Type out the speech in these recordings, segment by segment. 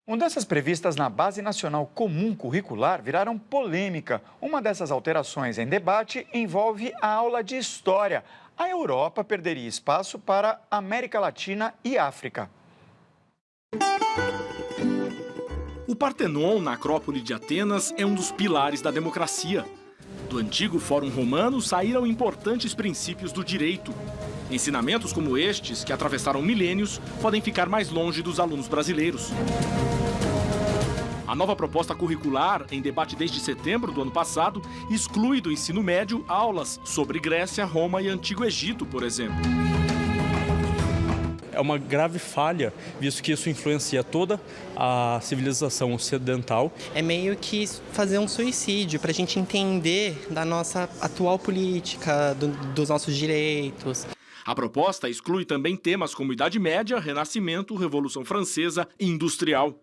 Mudanças previstas na Base Nacional Comum Curricular viraram polêmica. Uma dessas alterações em debate envolve a aula de História. A Europa perderia espaço para América Latina e África. O Partenon, na Acrópole de Atenas, é um dos pilares da democracia. Do antigo Fórum Romano saíram importantes princípios do direito. Ensinamentos como estes, que atravessaram milênios, podem ficar mais longe dos alunos brasileiros. A nova proposta curricular, em debate desde setembro do ano passado, exclui do ensino médio aulas sobre Grécia, Roma e Antigo Egito, por exemplo. É uma grave falha, visto que isso influencia toda a civilização ocidental. É meio que fazer um suicídio para a gente entender da nossa atual política, dos nossos direitos. A proposta exclui também temas como Idade Média, Renascimento, Revolução Francesa e Industrial.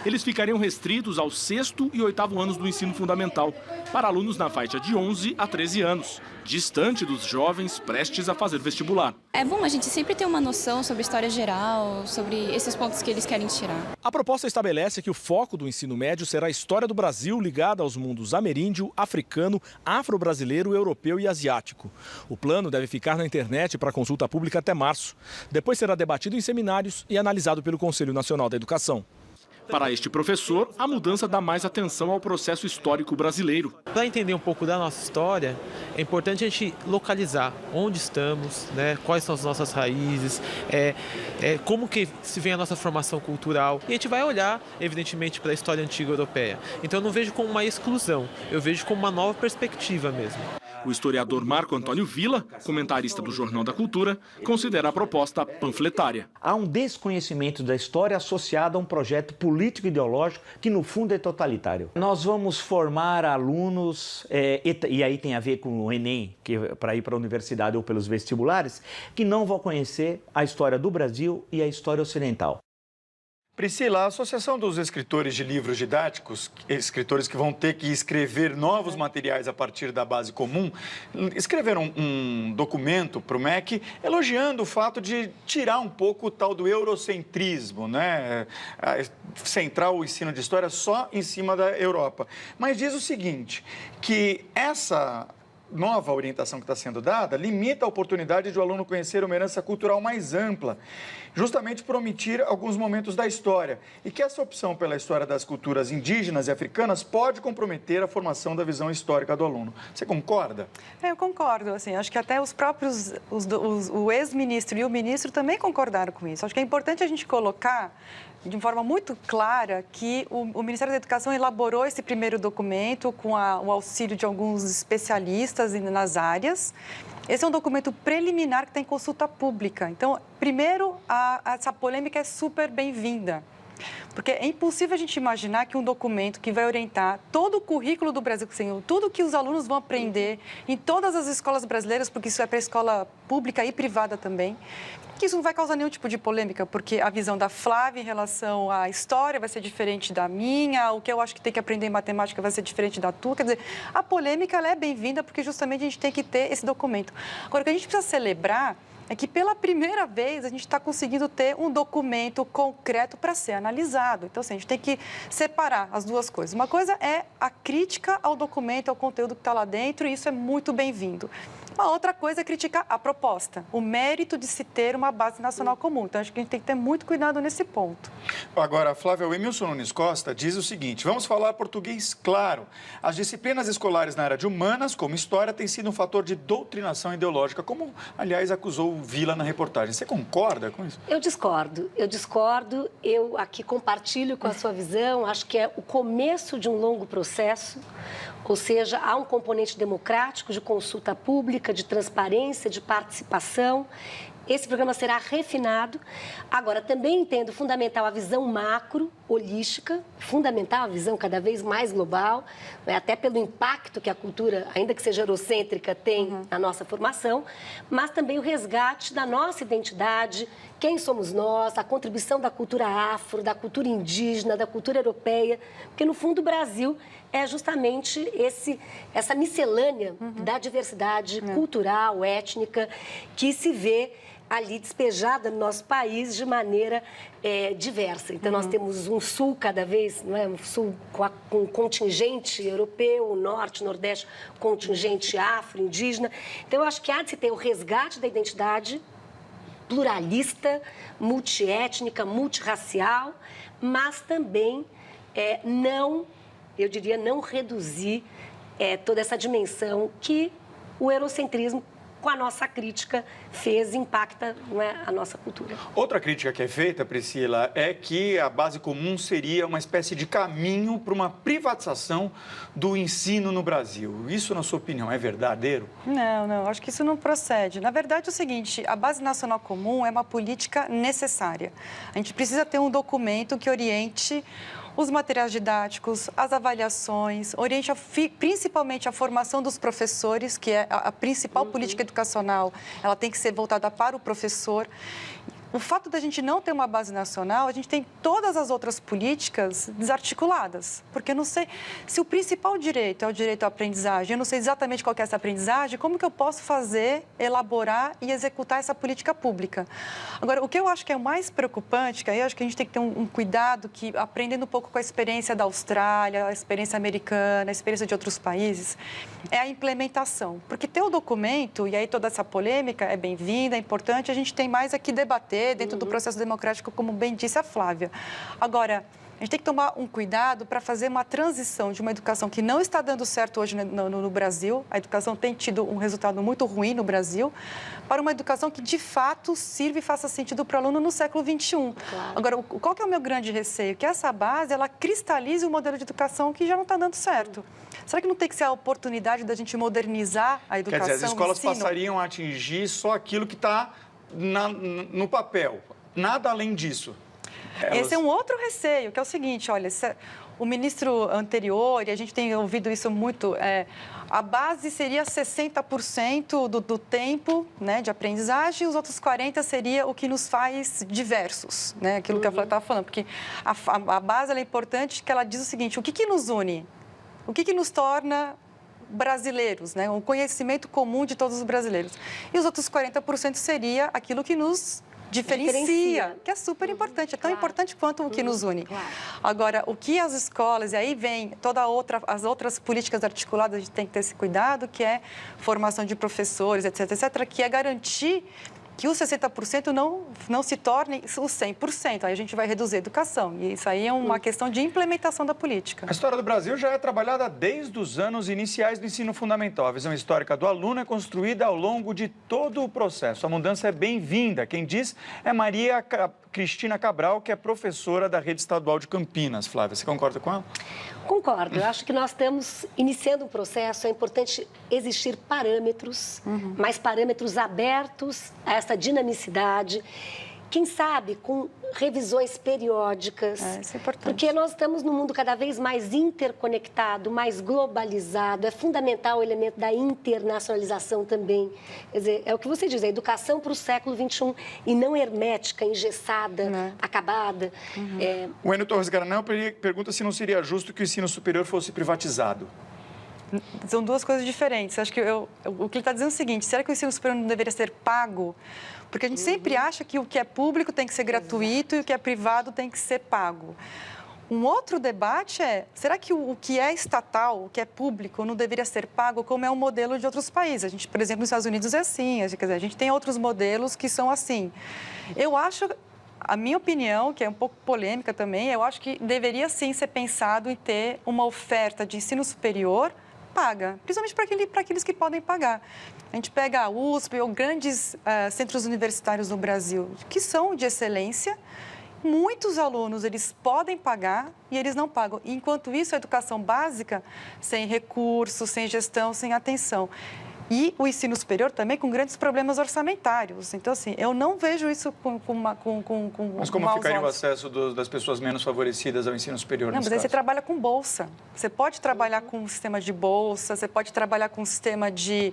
Eles ficariam restritos aos 6º e 8º anos do ensino fundamental, para alunos na faixa de 11 a 13 anos, distante dos jovens prestes a fazer vestibular. É bom a gente sempre ter uma noção sobre história geral, sobre esses pontos que eles querem tirar. A proposta estabelece que o foco do ensino médio será a história do Brasil ligada aos mundos ameríndio, africano, afro-brasileiro, europeu e asiático. O plano deve ficar na internet para consulta pública até março. Depois será debatido em seminários e analisado pelo Conselho Nacional da Educação. Para este professor, a mudança dá mais atenção ao processo histórico brasileiro. Para entender um pouco da nossa história, é importante a gente localizar onde estamos, né, quais são as nossas raízes, como que se vem a nossa formação cultural. E a gente vai olhar, evidentemente, para a história antiga europeia. Então eu não vejo como uma exclusão, eu vejo como uma nova perspectiva mesmo. O historiador Marco Antônio Villa, comentarista do Jornal da Cultura, considera a proposta panfletária. Há um desconhecimento da história associado a um projeto político e ideológico que, no fundo, é totalitário. Nós vamos formar alunos, e aí tem a ver com o Enem, que para ir para a universidade ou pelos vestibulares, que não vão conhecer a história do Brasil e a história ocidental. Priscila, a Associação dos Escritores de Livros Didáticos, escritores que vão ter que escrever novos materiais a partir da base comum, escreveram um documento para o MEC elogiando o fato de tirar um pouco o tal do eurocentrismo, né? Centrar o ensino de história só em cima da Europa. Mas diz o seguinte, que essa nova orientação que está sendo dada limita a oportunidade de o aluno conhecer uma herança cultural mais ampla, justamente por omitir alguns momentos da história, e que essa opção pela história das culturas indígenas e africanas pode comprometer a formação da visão histórica do aluno. Você concorda? Eu concordo, assim, acho que até os próprios, o ex-ministro e o ministro também concordaram com isso. Acho que é importante a gente colocar de forma muito clara que o Ministério da Educação elaborou esse primeiro documento com o auxílio de alguns especialistas nas áreas. Esse é um documento preliminar que tem consulta pública. Então, primeiro, essa polêmica é super bem-vinda. Porque é impossível a gente imaginar que um documento que vai orientar todo o currículo do Brasil, tudo que os alunos vão aprender em todas as escolas brasileiras, porque isso é para a escola pública e privada também, que isso não vai causar nenhum tipo de polêmica, porque a visão da Flávia em relação à história vai ser diferente da minha, o que eu acho que tem que aprender em matemática vai ser diferente da tua. Quer dizer, a polêmica ela é bem-vinda porque justamente a gente tem que ter esse documento. Agora, o que a gente precisa celebrar é que pela primeira vez a gente está conseguindo ter um documento concreto para ser analisado. Então, assim, a gente tem que separar as duas coisas. Uma coisa é a crítica ao documento, ao conteúdo que está lá dentro, e isso é muito bem-vindo. Uma outra coisa é criticar a proposta, o mérito de se ter uma base nacional comum. Então, acho que a gente tem que ter muito cuidado nesse ponto. Agora, Flávia, o Emilson Nunes Costa diz o seguinte, vamos falar português claro. As disciplinas escolares na área de humanas, como história, têm sido um fator de doutrinação ideológica, como, aliás, acusou o Villa na reportagem. Você concorda com isso? Eu discordo. Eu aqui compartilho com a sua visão, acho que é o começo de um longo processo, ou seja, há um componente democrático de consulta pública, de transparência, de participação. Esse programa será refinado. Agora, também entendo fundamental a visão macro, holística, fundamental a visão cada vez mais global, né, até pelo impacto que a cultura, ainda que seja eurocêntrica, tem na nossa formação, mas também o resgate da nossa identidade, quem somos nós, a contribuição da cultura afro, da cultura indígena, da cultura europeia, porque, no fundo, o Brasil é justamente essa miscelânea da diversidade cultural, étnica, que se vê ali despejada no nosso país de maneira diversa. Então, nós temos um sul cada vez, não é? Um sul com contingente europeu, o norte, nordeste, contingente afro, indígena. Então, eu acho que há de se ter o resgate da identidade pluralista, multiétnica, multirracial, mas também eu diria, não reduzir toda essa dimensão que o eurocentrismo, com a nossa crítica, impacta, não é, a nossa cultura. Outra crítica que é feita, Priscila, é que a base comum seria uma espécie de caminho para uma privatização do ensino no Brasil. Isso, na sua opinião, é verdadeiro? Não, acho que isso não procede. Na verdade, é o seguinte, a Base Nacional Comum é uma política necessária. A gente precisa ter um documento que oriente os materiais didáticos, as avaliações, oriente principalmente a formação dos professores, que é a principal política educacional, ela tem que ser voltada para o professor. O fato da gente não ter uma base nacional, a gente tem todas as outras políticas desarticuladas. Porque eu não sei se o principal direito é o direito à aprendizagem, eu não sei exatamente qual que é essa aprendizagem, como que eu posso fazer, elaborar e executar essa política pública? Agora, o que eu acho que é o mais preocupante, que aí eu acho que a gente tem que ter um cuidado, que aprendendo um pouco com a experiência da Austrália, a experiência americana, a experiência de outros países, é a implementação. Porque ter o documento, e aí toda essa polêmica é bem-vinda, é importante, a gente tem mais aqui debater dentro do processo democrático, como bem disse a Flávia. Agora, a gente tem que tomar um cuidado para fazer uma transição de uma educação que não está dando certo hoje no Brasil, a educação tem tido um resultado muito ruim no Brasil, para uma educação que, de fato, sirva e faça sentido para o aluno no século XXI. Claro. Agora, qual que é o meu grande receio? Que essa base, ela cristalize o modelo de educação que já não está dando certo. Será que não tem que ser a oportunidade da gente modernizar a educação? Quer dizer, as escolas passariam a atingir só aquilo que está no papel, nada além disso. Esse é um outro receio, que é o seguinte, olha, o ministro anterior, e a gente tem ouvido isso muito, a base seria 60% do tempo, né, de aprendizagem, e os outros 40% seria o que nos faz diversos, né, aquilo que a Flávia estava falando, porque a base ela é importante, que ela diz o seguinte, o que nos une? O que nos torna brasileiros, né? Um conhecimento comum de todos os brasileiros. E os outros 40% seria aquilo que nos diferencia, que é super importante, é tão importante quanto o que nos une. Claro. Agora, o que as escolas, e aí vem as outras políticas articuladas, a gente tem que ter esse cuidado, que é formação de professores, etc., que é garantir que os 60% não se tornem os 100%. Aí a gente vai reduzir a educação. E isso aí é uma questão de implementação da política. A história do Brasil já é trabalhada desde os anos iniciais do ensino fundamental. A visão histórica do aluno é construída ao longo de todo o processo. A mudança é bem-vinda. Quem diz é Maria Cristina Cabral, que é professora da Rede Estadual de Campinas. Flávia, você concorda com ela? Concordo. Eu acho que nós estamos iniciando um processo, é importante existir parâmetros, mas parâmetros abertos a essa dinamicidade, quem sabe com revisões periódicas, isso é importante. Porque nós estamos num mundo cada vez mais interconectado, mais globalizado, é fundamental o elemento da internacionalização também. Quer dizer, é o que você diz, a educação para o século XXI e não hermética, engessada, acabada. O Enio Torres Garanel pergunta se não seria justo que o ensino superior fosse privatizado. São duas coisas diferentes. Acho que o que ele está dizendo é o seguinte, será que o ensino superior não deveria ser pago? Porque a gente sempre acha que o que é público tem que ser gratuito e o que é privado tem que ser pago. Um outro debate é, será que o que é estatal, o que é público, não deveria ser pago como é o modelo de outros países? A gente, por exemplo, nos Estados Unidos é assim, quer dizer, a gente tem outros modelos que são assim. Eu acho, a minha opinião, que é um pouco polêmica também, eu acho que deveria sim ser pensado em ter uma oferta de ensino superior paga, principalmente para aqueles que podem pagar. A gente pega a USP ou grandes centros universitários no Brasil, que são de excelência, muitos alunos, eles podem pagar e eles não pagam. Enquanto isso, a educação básica, sem recursos, sem gestão, sem atenção. E o ensino superior também com grandes problemas orçamentários. Então, assim, eu não vejo isso com Mas como ficaria o acesso das pessoas menos favorecidas ao ensino superior? Não, mas aí você trabalha com bolsa. Você pode trabalhar com um sistema de bolsa, você pode trabalhar com um sistema de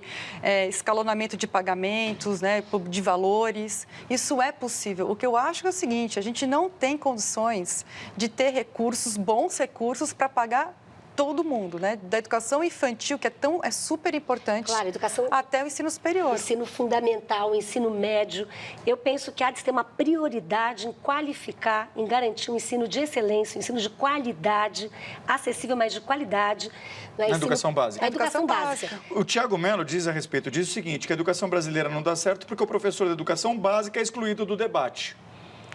escalonamento de pagamentos, né, de valores. Isso é possível. O que eu acho é o seguinte, a gente não tem condições de ter recursos, bons recursos, para pagar todo mundo, né? Da educação infantil, que é super importante, Claro, educação, até o ensino superior. ensino fundamental, ensino médio. Eu penso que há de ter uma prioridade em qualificar, em garantir um ensino de excelência, um ensino de qualidade, acessível, mas de qualidade. Na educação básica. Na educação básica. O Tiago Mello diz a respeito disso o seguinte, que a educação brasileira não dá certo porque o professor de educação básica é excluído do debate.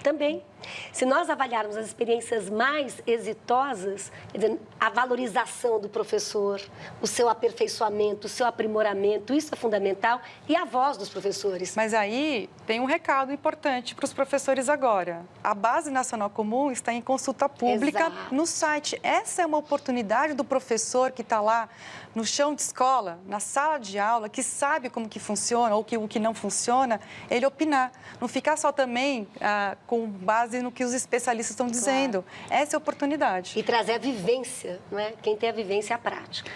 Também. Se nós avaliarmos as experiências mais exitosas, quer dizer, a valorização do professor, o seu aperfeiçoamento, o seu aprimoramento, isso é fundamental, e a voz dos professores. Mas aí tem um recado importante para os professores agora. A Base Nacional Comum está em consulta pública Exato. no site. Essa é uma oportunidade do professor que está lá no chão de escola, na sala de aula, que sabe como que funciona ou o que não funciona, ele opinar. Não ficar só também com base no que os especialistas estão dizendo. Essa é a oportunidade. E trazer a vivência, não é? Quem tem a vivência é a prática.